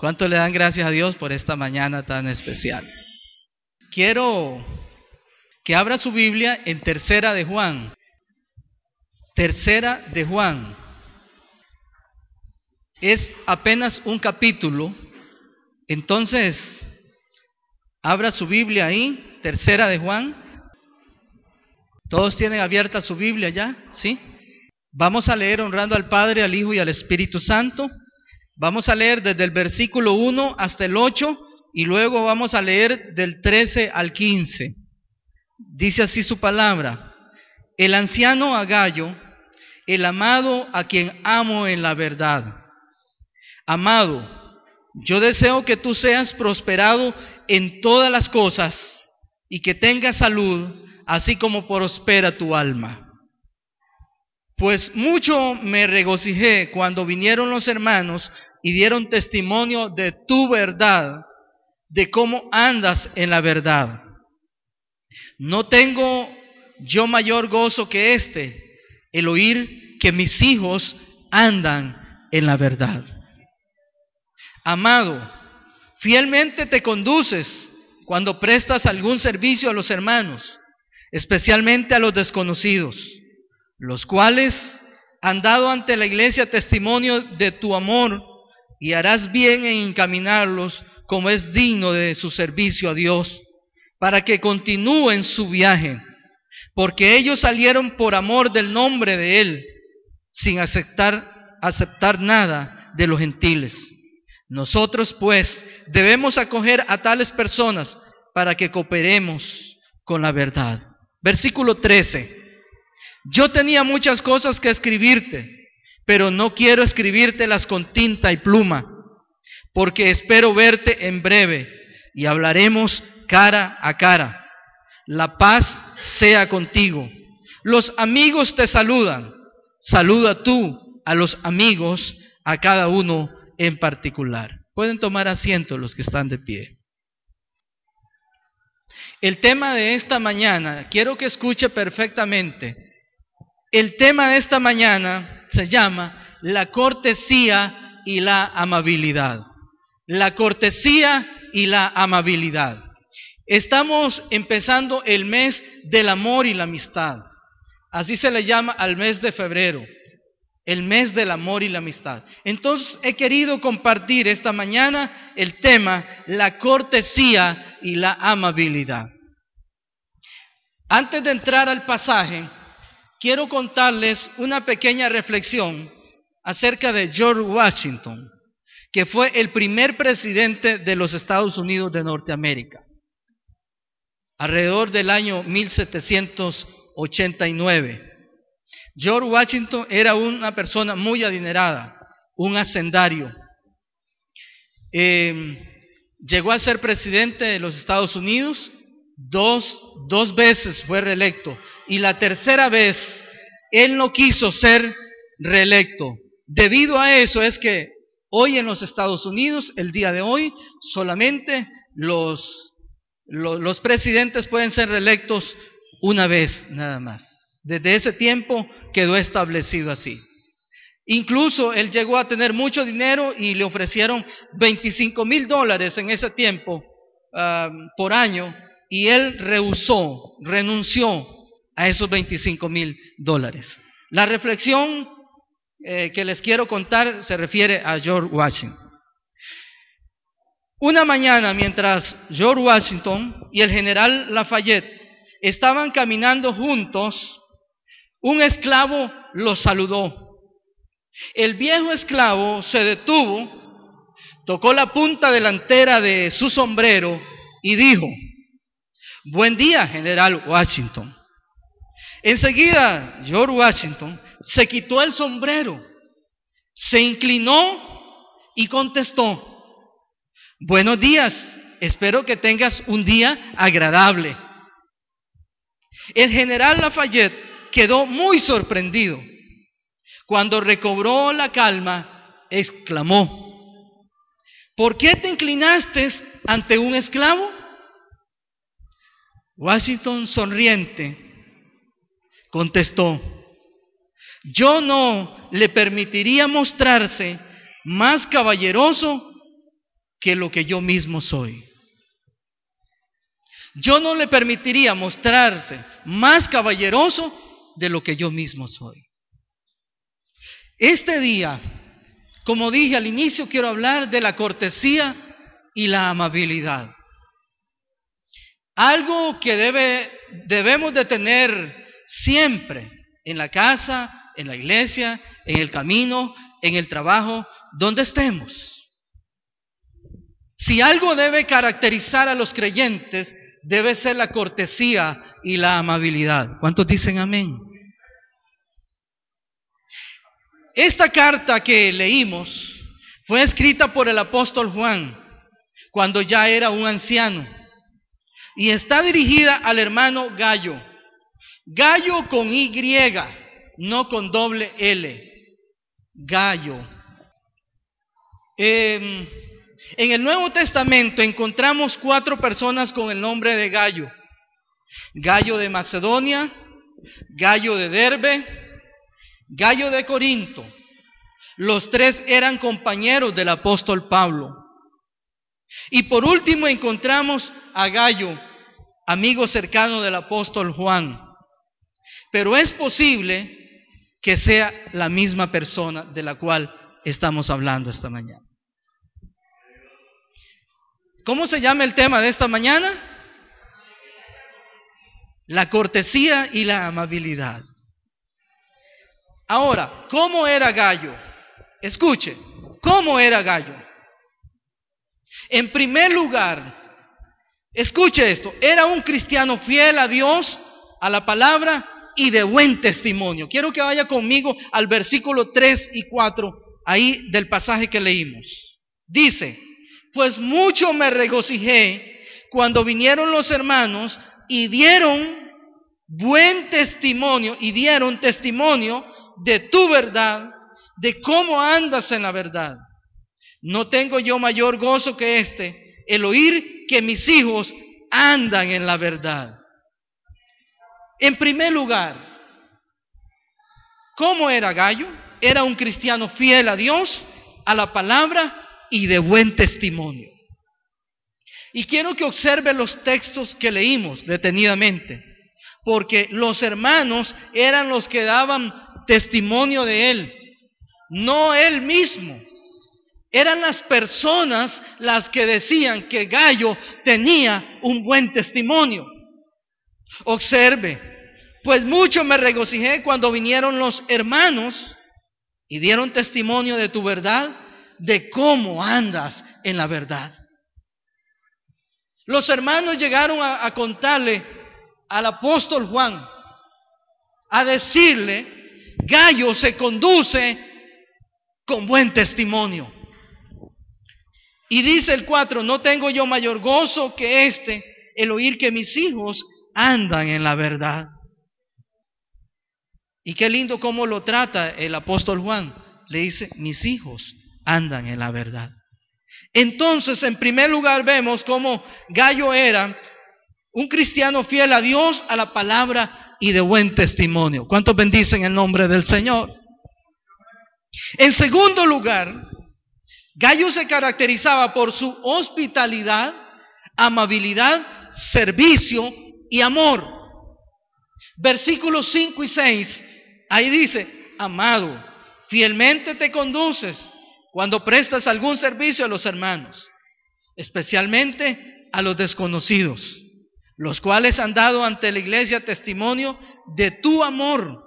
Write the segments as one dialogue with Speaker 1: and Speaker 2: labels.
Speaker 1: ¿Cuánto le dan gracias a Dios por esta mañana tan especial? Quiero que abra su Biblia en Tercera de Juan. Tercera de Juan. Es apenas un capítulo. Entonces, abra su Biblia ahí, Tercera de Juan. ¿Todos tienen abierta su Biblia ya? ¿Sí? Vamos a leer honrando al Padre, al Hijo y al Espíritu Santo. Vamos a leer desde el versículo 1 hasta el 8 y luego vamos a leer del 13 al 15. Dice así su palabra: el anciano Agayo, el amado a quien amo en la verdad. Amado, yo deseo que tú seas prosperado en todas las cosas y que tengas salud, así como prospera tu alma. Pues mucho me regocijé cuando vinieron los hermanos y dieron testimonio de tu verdad, de cómo andas en la verdad. No tengo yo mayor gozo que el oír que mis hijos andan en la verdad. Amado, fielmente te conduces cuando prestas algún servicio a los hermanos, especialmente a los desconocidos, los cuales han dado ante la iglesia testimonio de tu amor, y harás bien en encaminarlos como es digno de su servicio a Dios, para que continúen su viaje, porque ellos salieron por amor del nombre de Él, sin aceptar nada de los gentiles. Nosotros, pues, debemos acoger a tales personas para que cooperemos con la verdad. Versículo 13. Yo tenía muchas cosas que escribirte, pero no quiero escribírtelas con tinta y pluma, porque espero verte en breve y hablaremos cara a cara. La paz sea contigo. Los amigos te saludan. Saluda tú a los amigos, a cada uno en particular. Pueden tomar asiento los que están de pie. El tema de esta mañana, quiero que escuche perfectamente. El tema de esta mañana se llama la cortesía y la amabilidad. La cortesía y la amabilidad. Estamos empezando el mes del amor y la amistad. Así se le llama al mes de febrero, el mes del amor y la amistad. Entonces he querido compartir esta mañana el tema, la cortesía y la amabilidad. Antes de entrar al pasaje, quiero contarles una pequeña reflexión acerca de George Washington, que fue el primer presidente de los Estados Unidos de Norteamérica, alrededor del año 1789. George Washington era una persona muy adinerada, un hacendario. Llegó a ser presidente de los Estados Unidos, dos veces fue reelecto, y la tercera vez él no quiso ser reelecto. Debido a eso es que hoy en los Estados Unidos, el día de hoy, solamente los presidentes pueden ser reelectos una vez nada más. Desde ese tiempo quedó establecido así. Incluso él llegó a tener mucho dinero y le ofrecieron $25,000 en ese tiempo por año, y él renunció a esos $25,000. La reflexión que les quiero contar se refiere a George Washington. Una mañana, mientras George Washington y el general Lafayette estaban caminando juntos, un esclavo los saludó. El viejo esclavo se detuvo, tocó la punta delantera de su sombrero y dijo: "Buen día, general Washington". Enseguida, George Washington se quitó el sombrero, se inclinó y contestó: "Buenos días, espero que tengas un día agradable". El general Lafayette quedó muy sorprendido. Cuando recobró la calma, exclamó: "¿Por qué te inclinaste ante un esclavo?". Washington, sonriente, contestó: "Yo no le permitiría mostrarse más caballeroso que lo que yo mismo soy. Yo no le permitiría mostrarse más caballeroso de lo que yo mismo soy. Este día, como dije al inicio, quiero hablar de la cortesía y la amabilidad. Algo que debemos de tener siempre en la casa, en la iglesia, en el camino, en el trabajo, donde estemos. Si algo debe caracterizar a los creyentes, debe ser la cortesía y la amabilidad. ¿Cuántos dicen amén? Esta carta que leímos fue escrita por el apóstol Juan cuando ya era un anciano y está dirigida al hermano Gayo. Gayo con Y, no con doble L. Gayo. En el Nuevo Testamento encontramos 4 personas con el nombre de Gayo. Gayo de Macedonia, Gayo de Derbe, Gayo de Corinto. Los 3 eran compañeros del apóstol Pablo. Y por último encontramos a Gayo, amigo cercano del apóstol Juan. Pero es posible que sea la misma persona de la cual estamos hablando esta mañana. ¿Cómo se llama el tema de esta mañana? La cortesía y la amabilidad. Ahora, ¿cómo era Gayo? Escuche, ¿cómo era Gayo? En primer lugar, escuche esto, era un cristiano fiel a Dios, a la palabra y de buen testimonio. Quiero que vaya conmigo al versículo 3 y 4, ahí del pasaje que leímos. Dice: pues mucho me regocijé cuando vinieron los hermanos y dieron buen testimonio, de tu verdad, de cómo andas en la verdad. No tengo yo mayor gozo que este, el oír que mis hijos andan en la verdad. En primer lugar, ¿cómo era Gayo? Era un cristiano fiel a Dios, a la palabra y de buen testimonio. Y quiero que observe los textos que leímos detenidamente, porque los hermanos eran los que daban testimonio de él, no él mismo. Eran las personas las que decían que Gayo tenía un buen testimonio. Observe, pues mucho me regocijé cuando vinieron los hermanos y dieron testimonio de tu verdad, de cómo andas en la verdad. Los hermanos llegaron a contarle al apóstol Juan, a decirle: Gayo se conduce con buen testimonio. Y dice el 4, no tengo yo mayor gozo que este, el oír que mis hijos andan en la verdad. Y qué lindo cómo lo trata el apóstol Juan. Le dice: mis hijos andan en la verdad. Entonces, en primer lugar, vemos cómo Gayo era un cristiano fiel a Dios, a la palabra y de buen testimonio. ¿Cuántos bendicen el nombre del Señor? En segundo lugar, Gayo se caracterizaba por su hospitalidad, amabilidad, servicio y amor. Versículos 5 y 6, ahí dice: amado, fielmente te conduces cuando prestas algún servicio a los hermanos, especialmente a los desconocidos, los cuales han dado ante la iglesia testimonio de tu amor,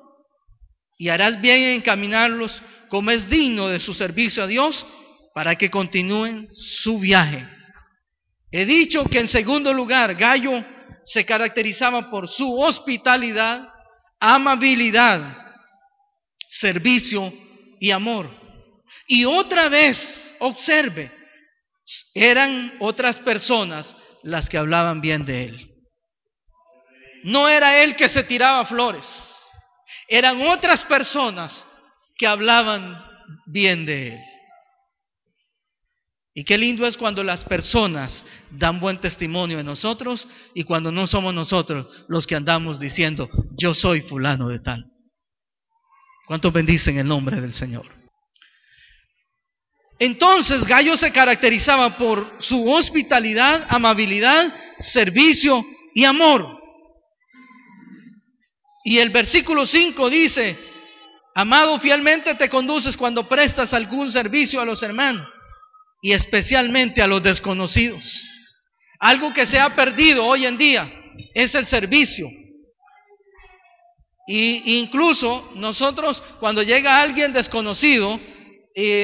Speaker 1: y harás bien en encaminarlos como es digno de su servicio a Dios, para que continúen su viaje. He dicho que en segundo lugar, Gayo se caracterizaba por su hospitalidad, amabilidad, servicio y amor. Y otra vez, observe, eran otras personas las que hablaban bien de él. No era él que se tiraba flores, eran otras personas que hablaban bien de él. Y qué lindo es cuando las personas dan buen testimonio de nosotros y cuando no somos nosotros los que andamos diciendo: yo soy fulano de tal. ¿Cuántos bendicen el nombre del Señor? Entonces Gayo se caracterizaba por su hospitalidad, amabilidad, servicio y amor. Y el versículo 5 dice: amado, fielmente te conduces cuando prestas algún servicio a los hermanos y especialmente a los desconocidos. Algo que se ha perdido hoy en día es el servicio. Y incluso nosotros, cuando llega alguien desconocido,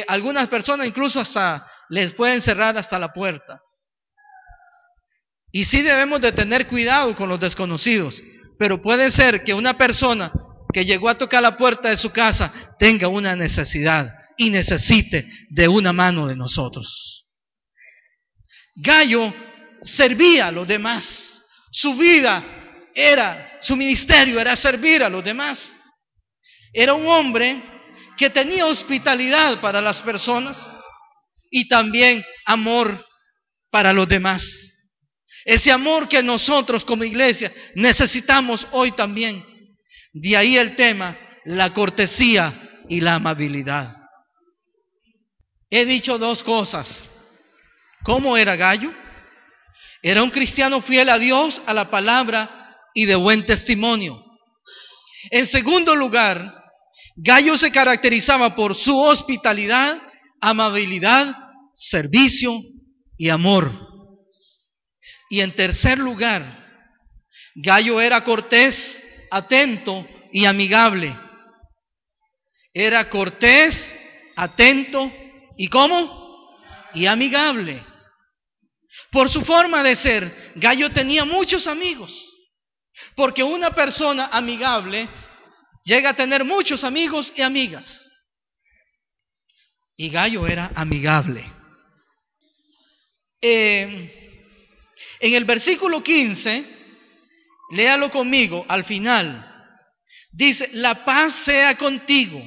Speaker 1: algunas personas incluso hasta les pueden cerrar hasta la puerta. Y sí debemos de tener cuidado con los desconocidos, pero puede ser que una persona que llegó a tocar la puerta de su casa tenga una necesidad y necesite de una mano de nosotros. Gayo servía a los demás. Su ministerio era servir a los demás. Era un hombre que tenía hospitalidad para las personas y también amor para los demás. Ese amor que nosotros como iglesia necesitamos hoy también. De ahí el tema, la cortesía y la amabilidad. He dicho dos cosas. ¿Cómo era Gayo? Era un cristiano fiel a Dios, a la palabra y de buen testimonio. En segundo lugar, Gayo se caracterizaba por su hospitalidad, amabilidad, servicio y amor. Y en tercer lugar, Gayo era cortés, atento y amigable. Era cortés, atento y ¿cómo? Y amigable. Por su forma de ser, Gayo tenía muchos amigos. Porque una persona amigable llega a tener muchos amigos y amigas. Y Gayo era amigable. En el versículo 15, léalo conmigo, al final, dice: la paz sea contigo,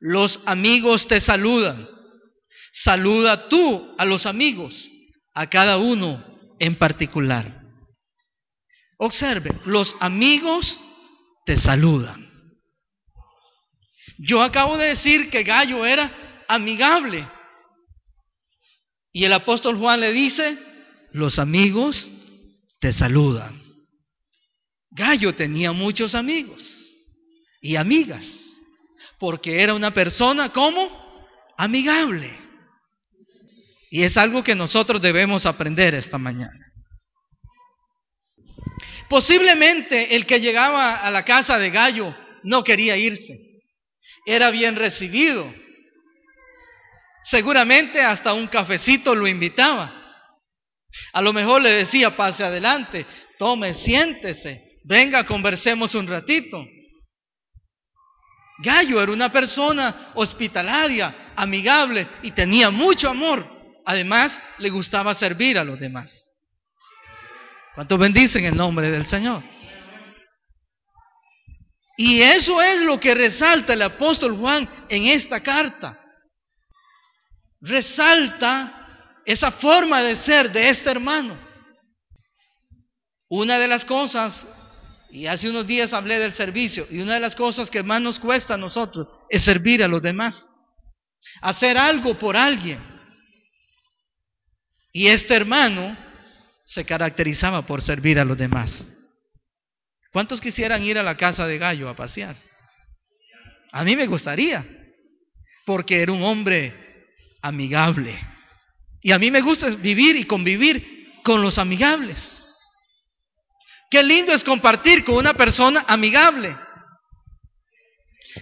Speaker 1: los amigos te saludan. Saluda tú a los amigos, a cada uno en particular. Observe, los amigos te saludan. Yo acabo de decir que Gayo era amigable. Y el apóstol Juan le dice: los amigos te saludan. Gayo tenía muchos amigos y amigas, porque era una persona ¿cómo? Amigable. Y es algo que nosotros debemos aprender esta mañana. Posiblemente el que llegaba a la casa de Gayo no quería irse. Era bien recibido. Seguramente hasta un cafecito lo invitaba. A lo mejor le decía: pase adelante, tome, siéntese, venga, conversemos un ratito. Gayo era una persona hospitalaria, amigable y tenía mucho amor. Además, le gustaba servir a los demás. ¿Cuántos bendicen el nombre del Señor? Y eso es lo que resalta el apóstol Juan en esta carta. Resalta esa forma de ser de este hermano. Una de las cosas, y hace unos días hablé del servicio, y una de las cosas que más nos cuesta a nosotros es servir a los demás, hacer algo por alguien. Y este hermano se caracterizaba por servir a los demás. ¿Cuántos quisieran ir a la casa de Gayo a pasear? A mí me gustaría, porque era un hombre amigable. Y a mí me gusta vivir y convivir con los amigables. Qué lindo es compartir con una persona amigable.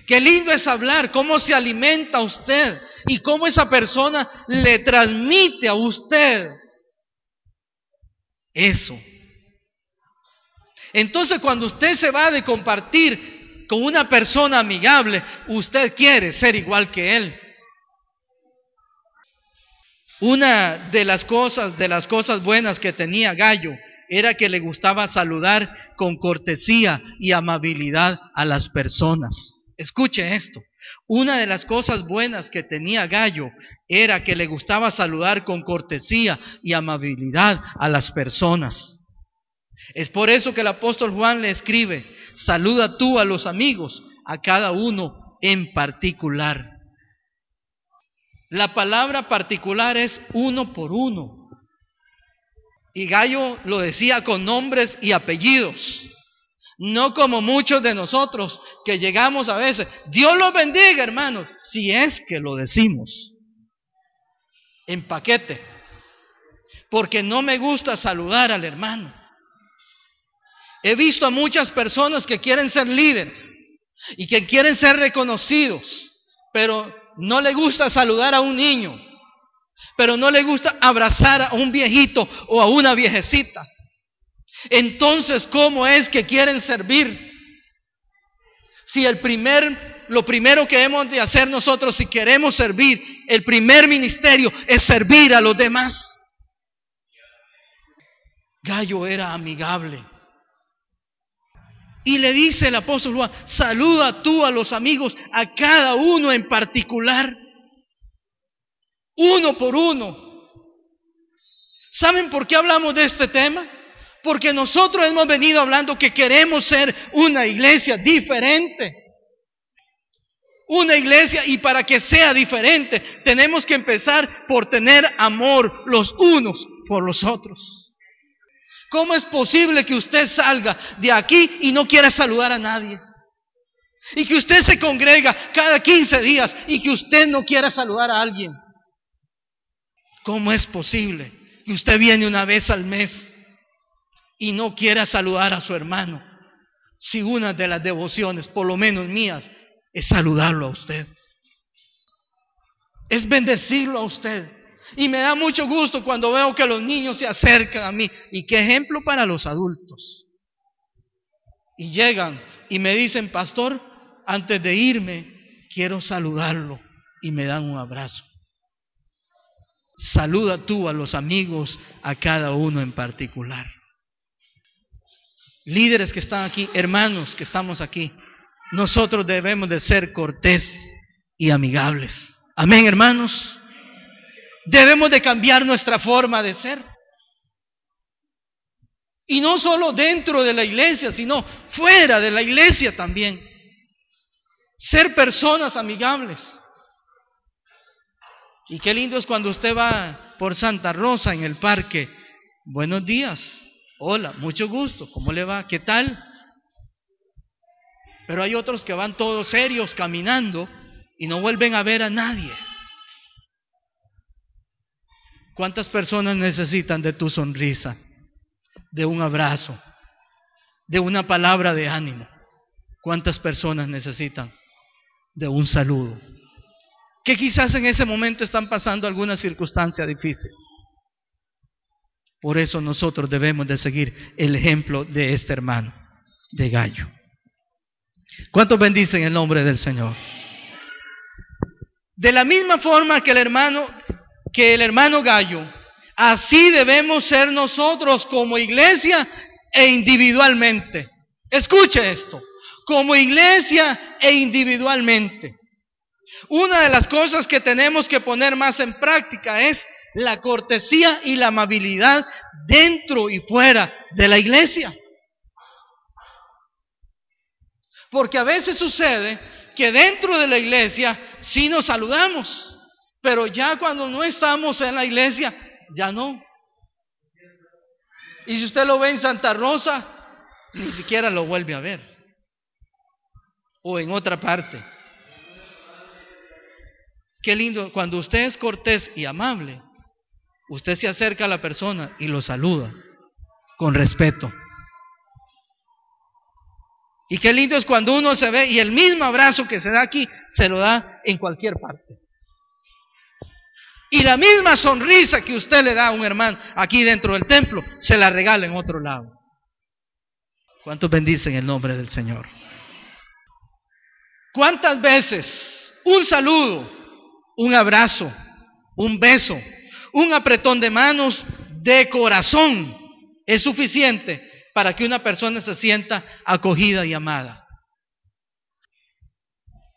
Speaker 1: Qué lindo es hablar, cómo se alimenta usted y cómo esa persona le transmite a usted eso. Entonces, cuando usted se va de compartir con una persona amigable, usted quiere ser igual que él. Una de las cosas buenas que tenía Gayo era que le gustaba saludar con cortesía y amabilidad a las personas. Escuche esto. Una de las cosas buenas que tenía Gayo era que le gustaba saludar con cortesía y amabilidad a las personas. Es por eso que el apóstol Juan le escribe: saluda tú a los amigos, a cada uno en particular. La palabra particular es uno por uno. Y Gallo lo decía con nombres y apellidos. No como muchos de nosotros que llegamos a veces. Dios los bendiga, hermanos, si es que lo decimos en paquete. Porque no me gusta saludar al hermano. He visto a muchas personas que quieren ser líderes y que quieren ser reconocidos, pero no le gusta saludar a un niño, pero no le gusta abrazar a un viejito o a una viejecita. Entonces, ¿cómo es que quieren servir? Si lo primero que hemos de hacer nosotros, si queremos servir, el primer ministerio es servir a los demás. Gallo era amigable. Y le dice el apóstol Juan, saluda tú a los amigos, a cada uno en particular, uno por uno. ¿Saben por qué hablamos de este tema? Porque nosotros hemos venido hablando que queremos ser una iglesia diferente. Una iglesia, y para que sea diferente, tenemos que empezar por tener amor los unos por los otros. ¿Cómo es posible que usted salga de aquí y no quiera saludar a nadie? Y que usted se congrega cada 15 días y que usted no quiera saludar a alguien. ¿Cómo es posible que usted viene una vez al mes y no quiera saludar a su hermano? Si una de las devociones, por lo menos mías, es saludarlo a usted. Es bendecirlo a usted. Y me da mucho gusto cuando veo que los niños se acercan a mí. Y qué ejemplo para los adultos. Y llegan y me dicen, pastor, antes de irme, quiero saludarlo. Y me dan un abrazo. Saluda tú a los amigos, a cada uno en particular. Líderes que están aquí, hermanos que estamos aquí, nosotros debemos de ser cortés y amigables. Amén, hermanos. Debemos de cambiar nuestra forma de ser. Y no solo dentro de la iglesia, sino fuera de la iglesia también. Ser personas amigables. Y qué lindo es cuando usted va por Santa Rosa en el parque. Buenos días. Hola, mucho gusto. ¿Cómo le va? ¿Qué tal? Pero hay otros que van todos serios caminando y no vuelven a ver a nadie. ¿Cuántas personas necesitan de tu sonrisa, de un abrazo, de una palabra de ánimo? ¿Cuántas personas necesitan de un saludo? Que quizás en ese momento están pasando alguna circunstancia difícil. Por eso nosotros debemos de seguir el ejemplo de este hermano, de Gallo. ¿Cuántos bendicen el nombre del Señor? De la misma forma que el hermano Gallo, así debemos ser nosotros como iglesia e individualmente. Escuche esto, como iglesia e individualmente. Una de las cosas que tenemos que poner más en práctica es la cortesía y la amabilidad dentro y fuera de la iglesia. Porque a veces sucede que dentro de la iglesia sí nos saludamos, pero ya cuando no estamos en la iglesia, ya no. Y si usted lo ve en Santa Rosa, ni siquiera lo vuelve a ver. O en otra parte. Qué lindo, cuando usted es cortés y amable, usted se acerca a la persona y lo saluda con respeto. Y qué lindo es cuando uno se ve y el mismo abrazo que se da aquí, se lo da en cualquier parte. Y la misma sonrisa que usted le da a un hermano aquí dentro del templo, se la regala en otro lado. ¿Cuántos bendicen el nombre del Señor? ¿Cuántas veces un saludo, un abrazo, un beso, un apretón de manos de corazón es suficiente para que una persona se sienta acogida y amada?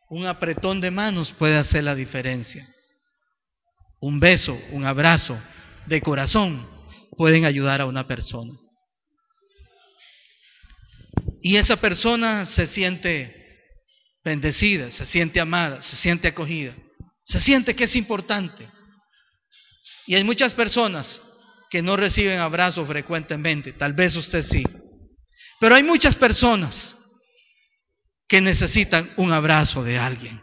Speaker 1: Un apretón de manos puede hacer la diferencia. Un beso, un abrazo de corazón pueden ayudar a una persona. Y esa persona se siente bendecida, se siente amada, se siente acogida, Se siente que es importante. Y hay muchas personas que no reciben abrazos frecuentemente. Tal vez usted sí. Pero hay muchas personas que necesitan un abrazo de alguien.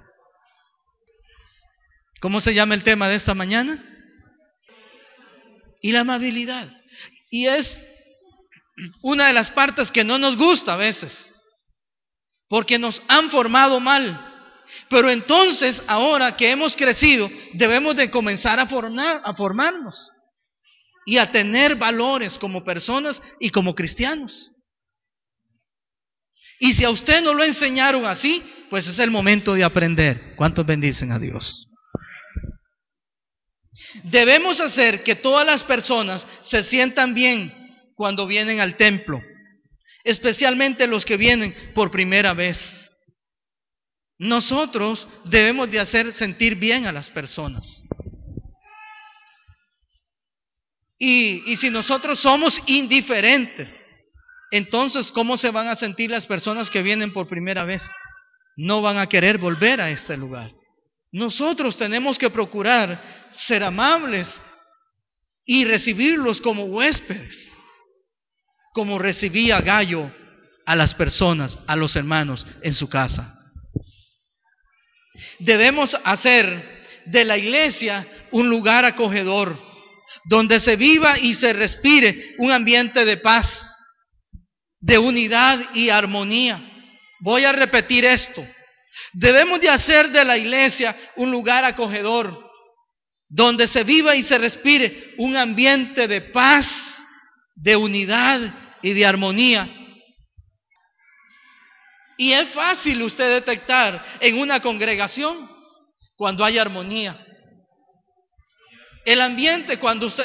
Speaker 1: ¿Cómo se llama el tema de esta mañana? Y la amabilidad. Y es una de las partes que no nos gusta a veces, porque nos han formado mal. Pero entonces, ahora que hemos crecido, debemos de comenzar a formarnos y a tener valores como personas y como cristianos. Y si a usted no lo enseñaron así, pues es el momento de aprender. ¿Cuántos bendicen a Dios? Debemos hacer que todas las personas se sientan bien cuando vienen al templo, especialmente los que vienen por primera vez. Nosotros debemos de hacer sentir bien a las personas. Y si nosotros somos indiferentes, entonces ¿cómo se van a sentir las personas que vienen por primera vez? No van a querer volver a este lugar. Nosotros tenemos que procurar ser amables y recibirlos como huéspedes, como recibía Gallo a las personas, a los hermanos en su casa. Debemos hacer de la iglesia un lugar acogedor, donde se viva y se respire un ambiente de paz, de unidad y armonía. Voy a repetir esto. Debemos de hacer de la iglesia un lugar acogedor, donde se viva y se respire un ambiente de paz, de unidad y de armonía. Y es fácil usted detectar en una congregación cuando hay armonía. El ambiente,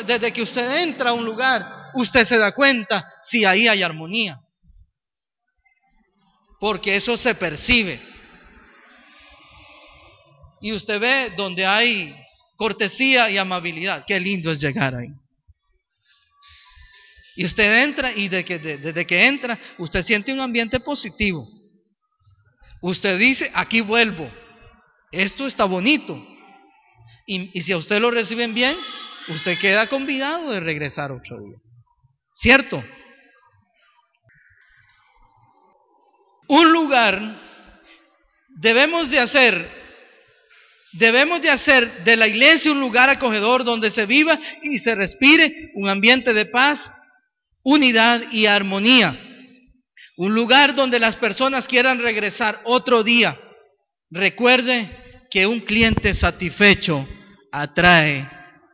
Speaker 1: desde que usted entra a un lugar, usted se da cuenta si ahí hay armonía, porque eso se percibe. Y usted ve donde hay cortesía y amabilidad. Qué lindo es llegar ahí. Y usted entra y desde que entra, usted siente un ambiente positivo. Usted dice, aquí vuelvo. Esto está bonito. Y si a usted lo reciben bien, usted queda convidado de regresar otro día. ¿Cierto? Un lugar, debemos de hacer de la iglesia un lugar acogedor donde se viva y se respire un ambiente de paz, unidad y armonía. Un lugar donde las personas quieran regresar otro día. Recuerde que un cliente satisfecho atrae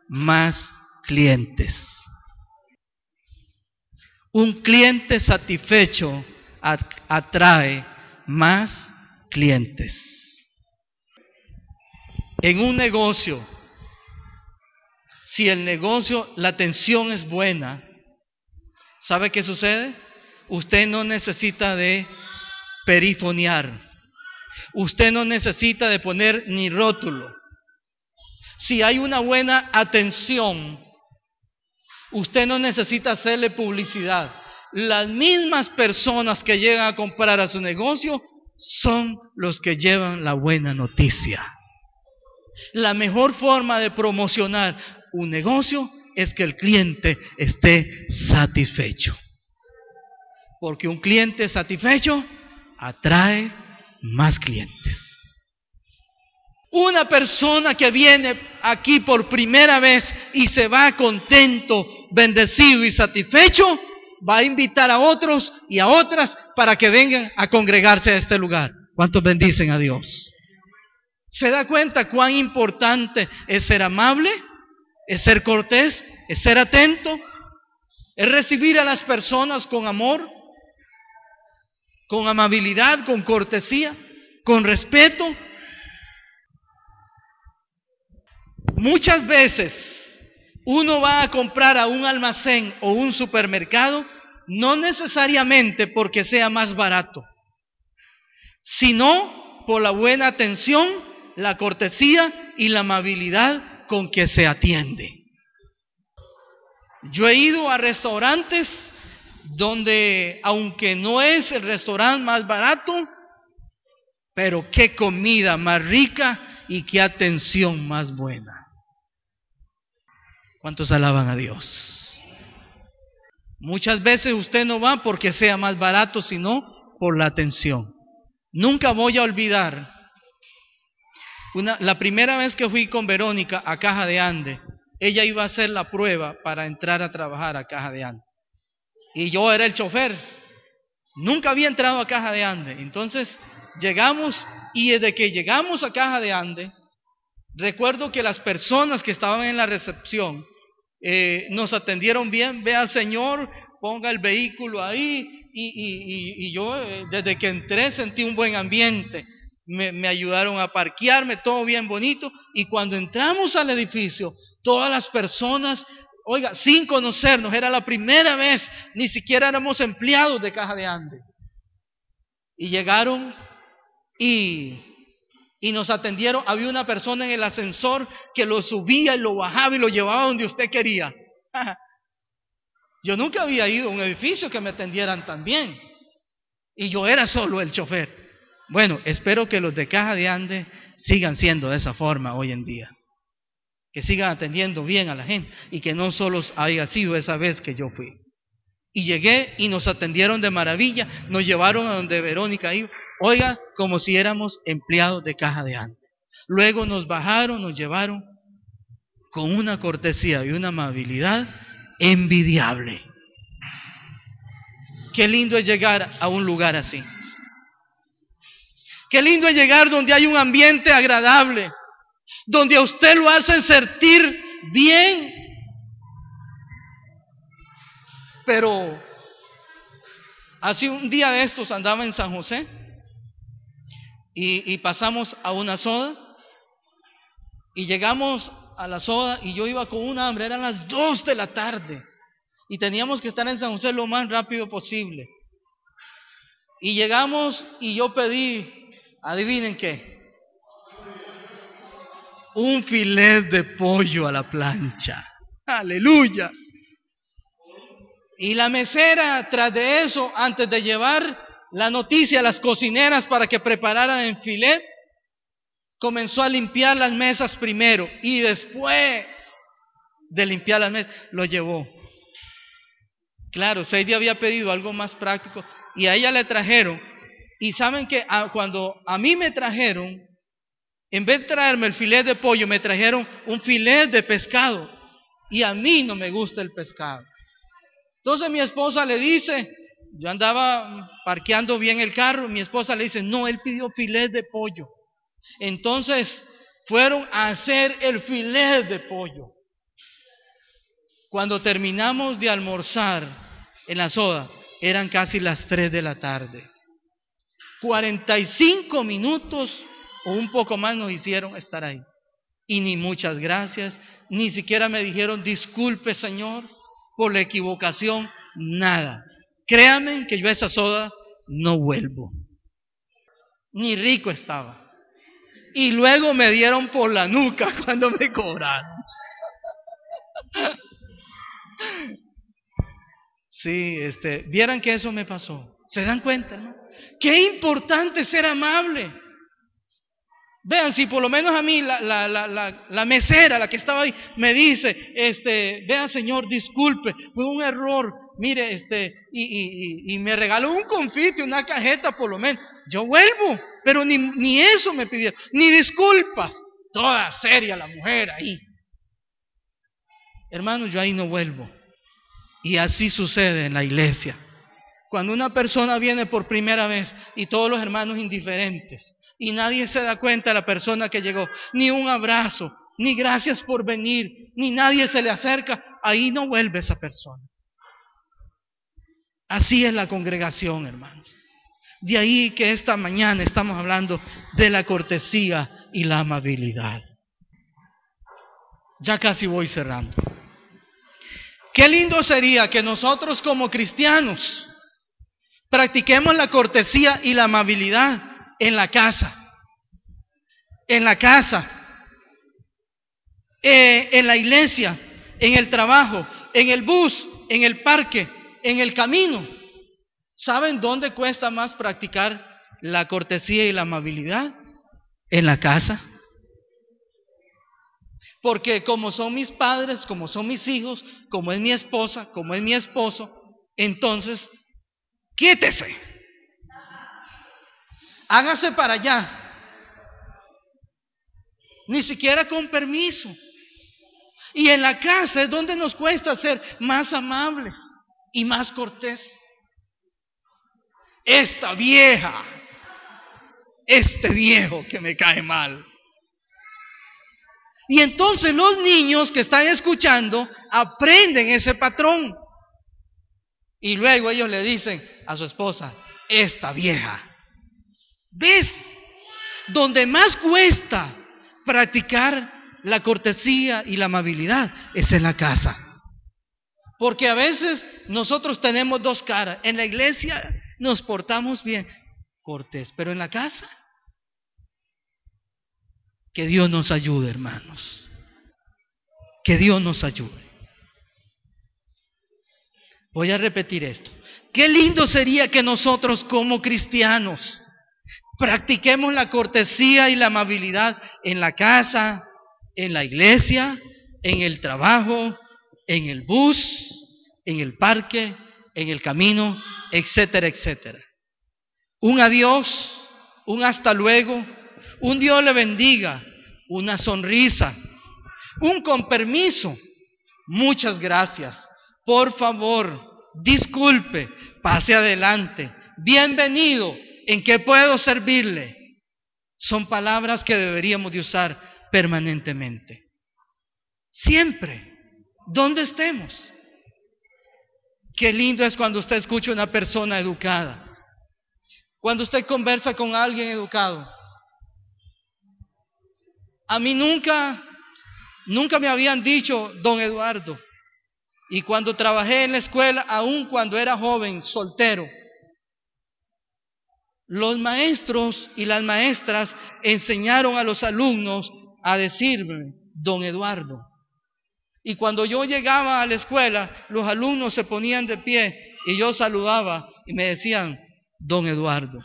Speaker 1: más clientes. Un cliente satisfecho atrae más clientes. En un negocio, si el negocio, la atención es buena, ¿sabe qué sucede? Usted no necesita de perifonear. Usted no necesita de poner ni rótulo. Si hay una buena atención, usted no necesita hacerle publicidad. Las mismas personas que llegan a comprar a su negocio son los que llevan la buena noticia. La mejor forma de promocionar un negocio es que el cliente esté satisfecho. Porque un cliente satisfecho atrae más clientes. Una persona que viene aquí por primera vez y se va contento, bendecido y satisfecho, va a invitar a otros y a otras para que vengan a congregarse a este lugar. ¿Cuántos bendicen a Dios? ¿Se da cuenta cuán importante es ser amable? ¿Es ser cortés? ¿Es ser atento? ¿Es recibir a las personas con amor? ¿Con amabilidad? ¿Con cortesía? ¿Con respeto? Muchas veces uno va a comprar a un almacén o un supermercado, no necesariamente porque sea más barato, sino por la buena atención, la cortesía y la amabilidad con que se atiende. Yo he ido a restaurantes donde, aunque no es el restaurante más barato, pero qué comida más rica y qué atención más buena. ¿Cuántos alaban a Dios? Muchas veces usted no va porque sea más barato, sino por la atención. Nunca voy a olvidar la primera vez que fui con Verónica a Caja de Ande. Ella iba a hacer la prueba para entrar a trabajar a Caja de Ande. Y yo era el chofer. Nunca había entrado a Caja de Ande. Entonces llegamos, y desde que llegamos a Caja de Ande, recuerdo que las personas que estaban en la recepción nos atendieron bien. Vea, señor, ponga el vehículo ahí. Y yo desde que entré sentí un buen ambiente. Me ayudaron a parquearme, todo bien bonito. Y cuando entramos al edificio, todas las personas, oiga, sin conocernos, era la primera vez, ni siquiera éramos empleados de Caja de Ande. Y llegaron y nos atendieron. Había una persona en el ascensor que lo subía y lo bajaba y lo llevaba donde usted quería. Yo nunca había ido a un edificio que me atendieran tan bien. Y yo era solo el chofer. Bueno, espero que los de Caja de Ande sigan siendo de esa forma hoy en día. Que sigan atendiendo bien a la gente y que no solo haya sido esa vez que yo fui. Y llegué y nos atendieron de maravilla, nos llevaron a donde Verónica iba, oiga, como si éramos empleados de Caja de Ande. Luego nos bajaron, nos llevaron con una cortesía y una amabilidad envidiable. Qué lindo es llegar a un lugar así. Qué lindo es llegar donde hay un ambiente agradable, donde a usted lo hacen sentir bien. Pero hace un día de estos andaba en San José y pasamos a una soda y llegamos a la soda y yo iba con una hambre, eran las 2 de la tarde y teníamos que estar en San José lo más rápido posible. Y llegamos y yo pedí, adivinen qué, un filet de pollo a la plancha. Aleluya. Y la mesera, tras de eso, antes de llevar la noticia a las cocineras para que prepararan el filet, comenzó a limpiar las mesas primero y después de limpiar las mesas, lo llevó. Claro, Sadie había pedido algo más práctico y a ella le trajeron. Y saben que cuando a mí me trajeron, en vez de traerme el filet de pollo, me trajeron un filet de pescado. Y a mí no me gusta el pescado. Entonces mi esposa le dice, yo andaba parqueando bien el carro, mi esposa le dice, no, él pidió filet de pollo. Entonces fueron a hacer el filet de pollo. Cuando terminamos de almorzar en la soda, eran casi las 3 de la tarde. 45 minutos o un poco más nos hicieron estar ahí. Y ni muchas gracias, ni siquiera me dijeron disculpe señor por la equivocación, nada. Créanme que yo a esa soda no vuelvo. Ni rico estaba. Y luego me dieron por la nuca cuando me cobraron. Sí, vieran que eso me pasó. ¿Se dan cuenta, no? Qué importante ser amable. Vean, si por lo menos a mí la mesera, la que estaba ahí, me dice, vea señor, disculpe, fue un error, mire, y me regaló un confite, una cajeta por lo menos, yo vuelvo, pero ni eso me pidieron, ni disculpas, toda seria la mujer ahí. Hermanos, yo ahí no vuelvo. Y así sucede en la iglesia. Cuando una persona viene por primera vez y todos los hermanos indiferentes y nadie se da cuenta de la persona que llegó, ni un abrazo, ni gracias por venir, ni nadie se le acerca, ahí no vuelve esa persona. Así es la congregación, hermanos. De ahí que esta mañana estamos hablando de la cortesía y la amabilidad. Ya casi voy cerrando. Qué lindo sería que nosotros como cristianos practiquemos la cortesía y la amabilidad en la casa, en la iglesia, en el trabajo, en el bus, en el parque, en el camino. ¿Saben dónde cuesta más practicar la cortesía y la amabilidad? En la casa. Porque como son mis padres, como son mis hijos, como es mi esposa, como es mi esposo, entonces, quítese. Hágase para allá. Ni siquiera con permiso. Y en la casa es donde nos cuesta ser más amables y más cortés. Esta vieja, este viejo que me cae mal. Y entonces los niños que están escuchando aprenden ese patrón. Y luego ellos le dicen a su esposa, esta vieja. ¿Ves? Donde más cuesta practicar la cortesía y la amabilidad es en la casa. Porque a veces nosotros tenemos dos caras. En la iglesia nos portamos bien, cortés, pero en la casa, que Dios nos ayude, hermanos. Que Dios nos ayude. Voy a repetir esto. Qué lindo sería que nosotros como cristianos practiquemos la cortesía y la amabilidad en la casa, en la iglesia, en el trabajo, en el bus, en el parque, en el camino, etcétera, etcétera. Un adiós, un hasta luego, un Dios le bendiga, una sonrisa, un con permiso, muchas gracias, por favor, disculpe, pase adelante, bienvenido, ¿en qué puedo servirle? Son palabras que deberíamos de usar permanentemente. Siempre, donde estemos. Qué lindo es cuando usted escucha a una persona educada. Cuando usted conversa con alguien educado. A mí nunca me habían dicho don Eduardo. Y cuando trabajé en la escuela, aun cuando era joven, soltero, los maestros y las maestras enseñaron a los alumnos a decirme don Eduardo. Y cuando yo llegaba a la escuela, los alumnos se ponían de pie y yo saludaba y me decían don Eduardo.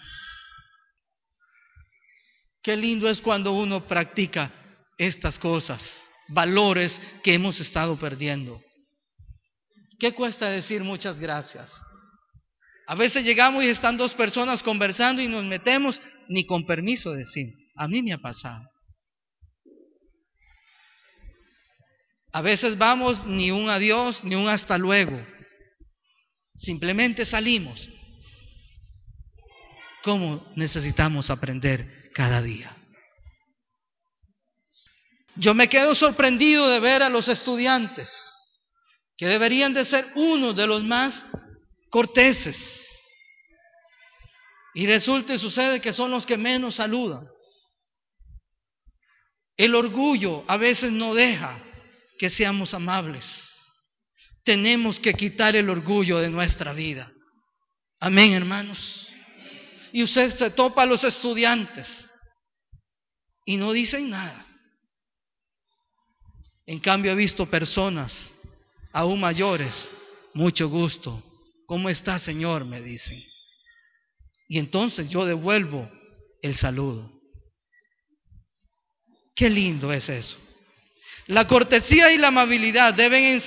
Speaker 1: Qué lindo es cuando uno practica estas cosas, valores que hemos estado perdiendo. ¿Qué cuesta decir muchas gracias? A veces llegamos y están dos personas conversando y nos metemos, ni con permiso decimos. A mí me ha pasado. A veces vamos ni un adiós, ni un hasta luego. Simplemente salimos. ¿Cómo necesitamos aprender cada día? Yo me quedo sorprendido de ver a los estudiantes, que deberían de ser uno de los más corteses. Y resulta y sucede que son los que menos saludan. El orgullo a veces no deja que seamos amables. Tenemos que quitar el orgullo de nuestra vida. Amén, hermanos. Y usted se topa a los estudiantes y no dicen nada. En cambio he visto personas aún mayores, mucho gusto. ¿Cómo está, señor?, me dicen. Y entonces yo devuelvo el saludo. Qué lindo es eso. La cortesía y la amabilidad deben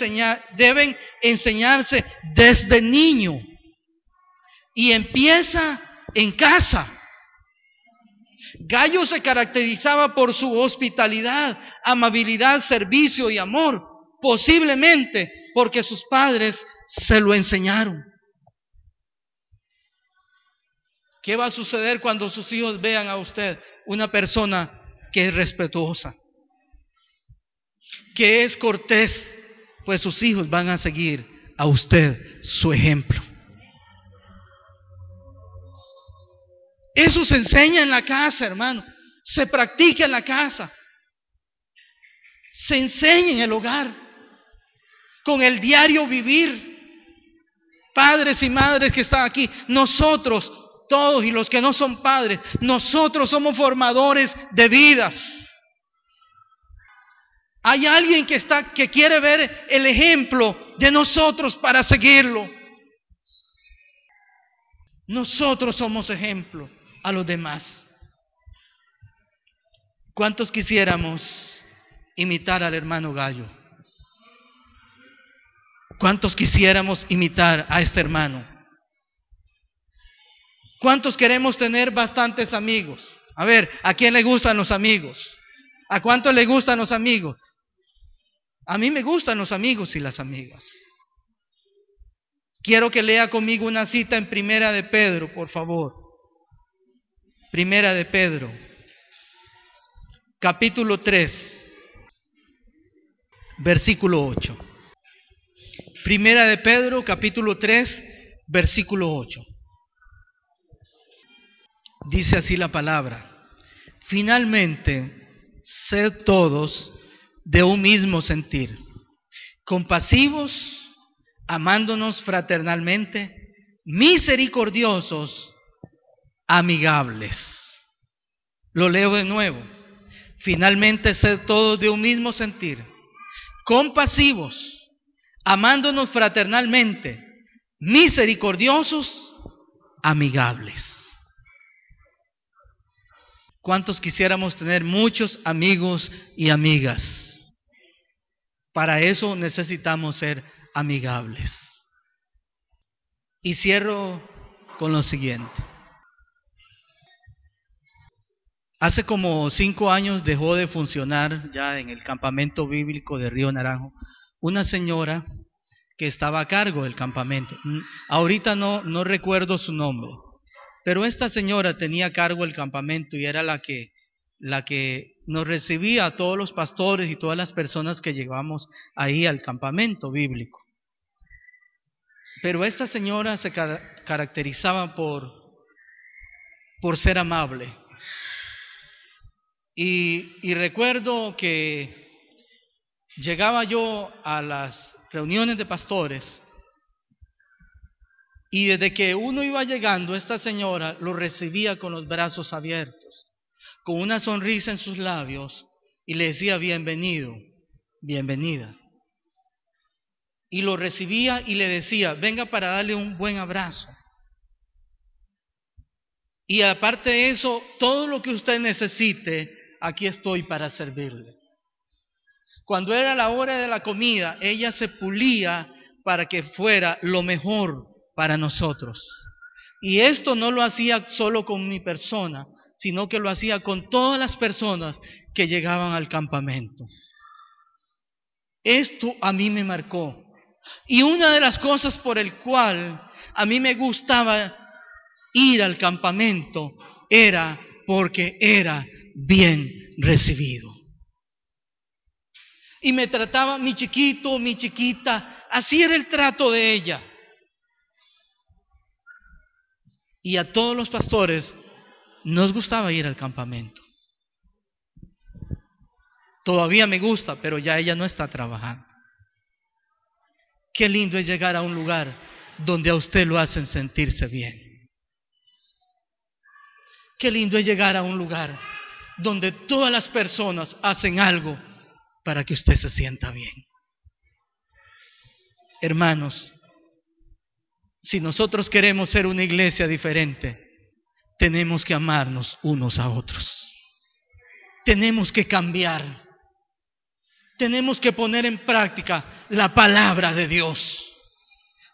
Speaker 1: enseñarse desde niño. Y empieza en casa. Gallo se caracterizaba por su hospitalidad, amabilidad, servicio y amor. Posiblemente porque sus padres se lo enseñaron. ¿Qué va a suceder cuando sus hijos vean a usted una persona que es respetuosa, que es cortés? Pues sus hijos van a seguir a usted su ejemplo. Eso se enseña en la casa, hermano. Se practica en la casa. Se enseña en el hogar. Con el diario vivir. Padres y madres que están aquí, nosotros, todos y los que no son padres, nosotros somos formadores de vidas. Hay alguien que quiere ver el ejemplo de nosotros para seguirlo. Nosotros somos ejemplo a los demás. ¿Cuántos quisiéramos imitar al hermano Gallo? ¿Cuántos quisiéramos imitar a este hermano? ¿Cuántos queremos tener bastantes amigos? A ver, ¿a quién le gustan los amigos? ¿A cuántos le gustan los amigos? A mí me gustan los amigos y las amigas. Quiero que lea conmigo una cita en Primera de Pedro, por favor. Primera de Pedro, capítulo 3, versículo 8. Primera de Pedro, capítulo 3, versículo 8. Dice así la palabra: finalmente, sed todos de un mismo sentir, compasivos, amándonos fraternalmente, misericordiosos, amigables. Lo leo de nuevo. Finalmente, sed todos de un mismo sentir, compasivos, amándonos fraternalmente, misericordiosos, amigables. ¿Cuántos quisiéramos tener muchos amigos y amigas? Para eso necesitamos ser amigables. Y cierro con lo siguiente. Hace como 5 años dejó de funcionar ya en el campamento bíblico de Río Naranjo una señora que estaba a cargo del campamento. Ahorita no recuerdo su nombre, pero esta señora tenía a cargo el campamento y era la que nos recibía a todos los pastores y todas las personas que llegábamos ahí al campamento bíblico. Pero esta señora se caracterizaba por ser amable. Y recuerdo que llegaba yo a las reuniones de pastores y desde que uno iba llegando, esta señora lo recibía con los brazos abiertos, con una sonrisa en sus labios y le decía bienvenido, bienvenida. Y lo recibía y le decía, venga para darle un buen abrazo. Y aparte de eso, todo lo que usted necesite, aquí estoy para servirle. Cuando era la hora de la comida, ella se pulía para que fuera lo mejor para nosotros. Y esto no lo hacía solo con mi persona, sino que lo hacía con todas las personas que llegaban al campamento. Esto a mí me marcó. Y una de las cosas por el cual a mí me gustaba ir al campamento era porque era bien recibido. Y me trataba mi chiquito, mi chiquita, así era el trato de ella. Y a todos los pastores nos gustaba ir al campamento. Todavía me gusta, pero ya ella no está trabajando. Qué lindo es llegar a un lugar donde a usted lo hacen sentirse bien. Qué lindo es llegar a un lugar donde todas las personas hacen algo para que usted se sienta bien. Hermanos, si nosotros queremos ser una iglesia diferente, tenemos que amarnos unos a otros. Tenemos que cambiar. Tenemos que poner en práctica la palabra de Dios.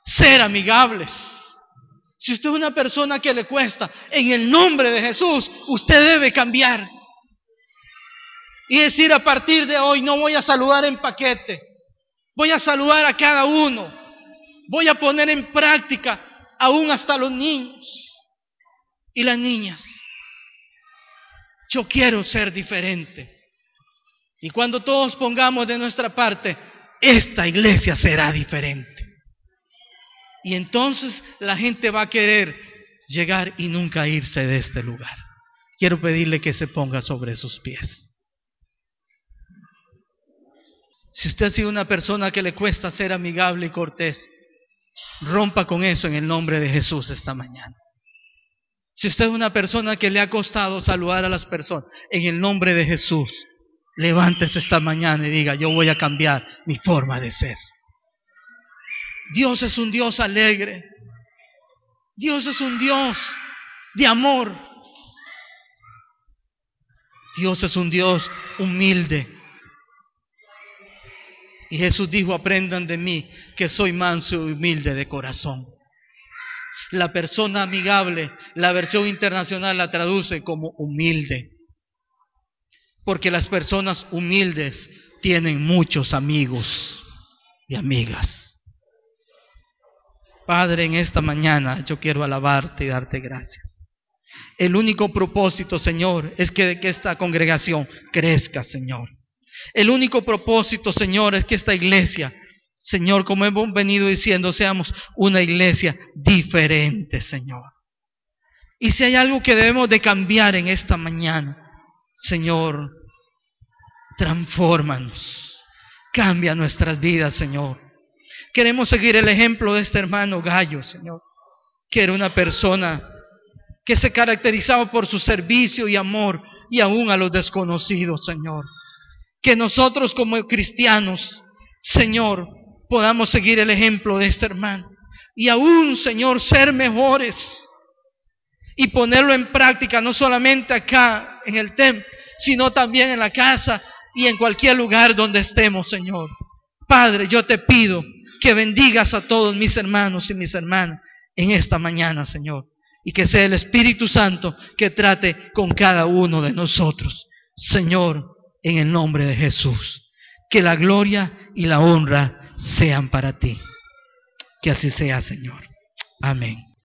Speaker 1: Ser amigables. Si usted es una persona que le cuesta, en el nombre de Jesús, usted debe cambiar. Y decir, a partir de hoy no voy a saludar en paquete. Voy a saludar a cada uno. Voy a poner en práctica aún hasta los niños y las niñas. Yo quiero ser diferente. Y cuando todos pongamos de nuestra parte, esta iglesia será diferente. Y entonces la gente va a querer llegar y nunca irse de este lugar. Quiero pedirle que se ponga sobre sus pies. Si usted ha sido una persona que le cuesta ser amigable y cortés, rompa con eso en el nombre de Jesús esta mañana. Si usted es una persona que le ha costado saludar a las personas, en el nombre de Jesús, levántese esta mañana y diga, yo voy a cambiar mi forma de ser. Dios es un Dios alegre. Dios es un Dios de amor. Dios es un Dios humilde. Y Jesús dijo, aprendan de mí, que soy manso y humilde de corazón. La persona amigable, la versión internacional la traduce como humilde. Porque las personas humildes tienen muchos amigos y amigas. Padre, en esta mañana yo quiero alabarte y darte gracias. El único propósito, Señor, es que esta congregación crezca, Señor. El único propósito, Señor, es que esta iglesia, Señor, como hemos venido diciendo, seamos una iglesia diferente, Señor. Y si hay algo que debemos de cambiar en esta mañana, Señor, transfórmanos, cambia nuestras vidas, Señor. Queremos seguir el ejemplo de este hermano Gallo, Señor, que era una persona que se caracterizaba por su servicio y amor, y aún a los desconocidos, Señor. Que nosotros como cristianos, Señor, podamos seguir el ejemplo de este hermano, y aún, Señor, ser mejores, y ponerlo en práctica, no solamente acá en el templo, sino también en la casa y en cualquier lugar donde estemos, Señor. Padre, yo te pido que bendigas a todos mis hermanos y mis hermanas en esta mañana, Señor, y que sea el Espíritu Santo que trate con cada uno de nosotros, Señor, en el nombre de Jesús. Que la gloria y la honra sean para ti. Que así sea, Señor. Amén.